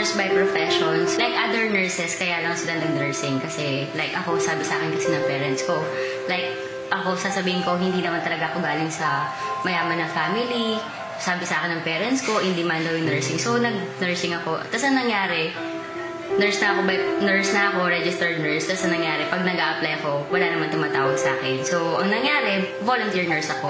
nurse by professions. Like other nurses, kaya lang sila nag-nursing. Kasi like ako, sabi sa akin kasi ng parents ko, like ako sasabihin ko, hindi naman talaga ako galing sa mayaman na family. Sabi sa akin ng parents ko, hindi man daw yung nursing. So nag-nursing ako. Tapos ang nangyari, nurse na ako, registered nurse. Tapos ang nangyari, pag nag-a-apply ako, wala naman tumatawag sa akin. So ang nangyari, volunteer nurse ako.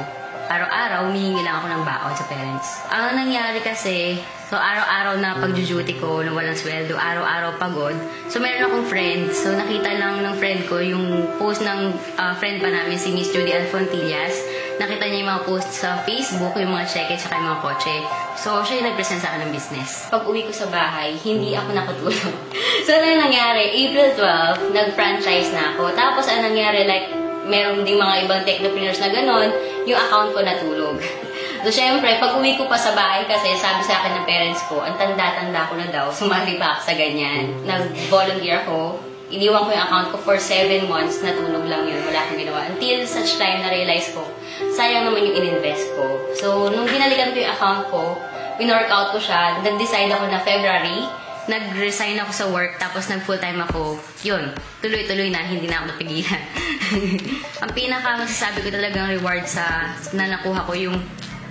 Araw-araw, humihingi lang ako ng baon sa parents. Ang nangyari kasi, so araw-araw na pag-duty ko, na walang sweldo, araw-araw pagod. So meron akong friend. So nakita lang ng friend ko yung post ng friend pa namin, si Miss Judy Alfontillas. Nakita niya yung mga post sa Facebook, yung mga cheque, tsaka yung mga kotse. So siya yung nag-present sa akin ng business. Pag uwi ko sa bahay, hindi ako nakatulog. So ano yung nangyari? April 12, nag-franchise na ako. Tapos ano nangyari, like, meron ding mga ibang technopreneurs na gano'n, yung account ko natulog. So, syempre, pag uwi ko pa sa bahay kasi, sabi sa akin ng parents ko, ang tanda-tanda ko na daw, sumali pa ako sa ganyan. Nag-volunteer ako, iniwan ko yung account ko for 7 months, natulog lang yun, wala akong ginawa. Until such time na-realize ko, sayang naman yung in-invest ko. So, nung binalikan ko yung account ko, in-workout ko siya, nag-decide ako na February, nag-resign ako sa work, tapos nag-full-time ako. Yun, tuloy-tuloy na, hindi na ako napigilan. Ang pinaka-masasabi ko talagang reward na nakuha ko yung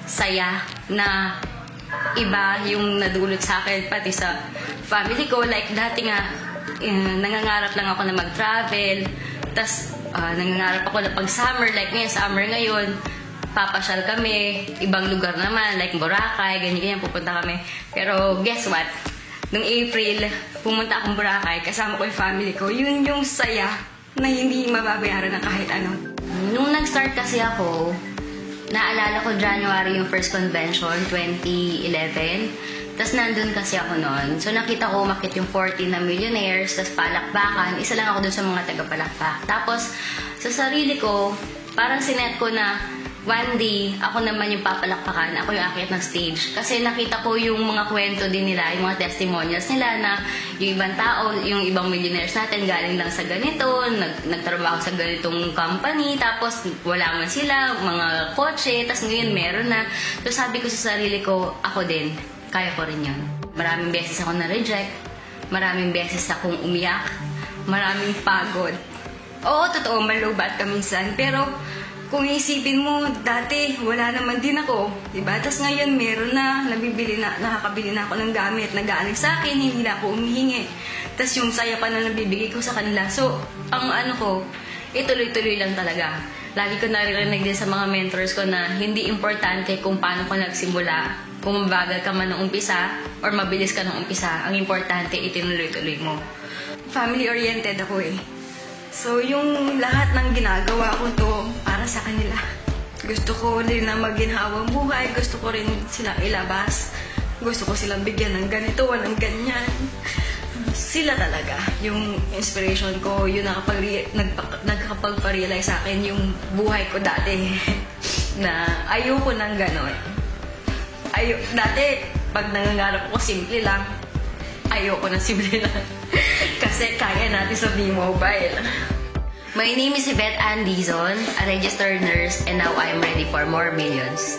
saya na iba yung nadulot sa akin, pati sa family ko. Like, dati nga, nangangarap lang ako na mag-travel, tas nangangarap ako na pag-summer, like ngayon, summer ngayon, papasyal kami, ibang lugar naman, like Boracay, ganyan-ganyan, pupunta kami. Pero guess what? Nung April, pumunta akong Boracay, kasama ko yung family ko. Yun yung saya na hindi mababayaran ng kahit ano. Nung nag-start kasi ako, naalala ko January yung first convention, 2011. Tapos nandun kasi ako noon. So nakita ko umakit yung 14 na millionaires, tapos palakpakan. Isa lang ako dun sa mga taga-palakpak. Tapos sa sarili ko, parang sinet ko na one day, ako naman yung papalakpakan, ako yung akit ng stage. Kasi nakita ko yung mga kwento din nila, yung mga testimonials nila na yung ibang tao, yung ibang millionaires natin galing lang sa ganito, nagtrabaho sa ganitong company, tapos wala man sila, mga kotse, tapos ngayon meron na. So sabi ko sa sarili ko, ako din, kaya ko rin yun. Maraming beses ako na-reject, maraming beses akong umiyak, maraming pagod. Oo, totoo, malubat ka minsan, pero kung isipin mo, dati wala naman din ako, diba? Tapos ngayon meron na, nakakabili na ako ng gamit, nag-aalig sa akin, hindi na ako umihingi. Tapos yung saya pa na nabibigay ko sa kanila. So, ang ano ko, ituloy-tuloy lang talaga. Lagi ko naririnig din sa mga mentors ko na hindi importante kung paano ko nagsimula, kung mabagal ka man nung umpisa, or mabilis ka nung umpisa. Ang importante, itinuloy-tuloy mo. Family-oriented ako eh. So, yung lahat ng ginagawa ko to para sa kanila. Gusto ko rin na maginhawang buhay. Gusto ko rin silang ilabas. Gusto ko silang bigyan ng ganito, ng ganyan. Sila talaga. Yung inspiration ko, yun nagkapag-realize sa akin yung buhay ko dati. Na ayoko ng ganon. Dati, pag nangangarap ko, simple lang. Ayoko na simple lang. Kasi kaya natin sa B-Mobile. My name is Yvette Ann Dizon, a registered nurse, and now I'm ready for more millions.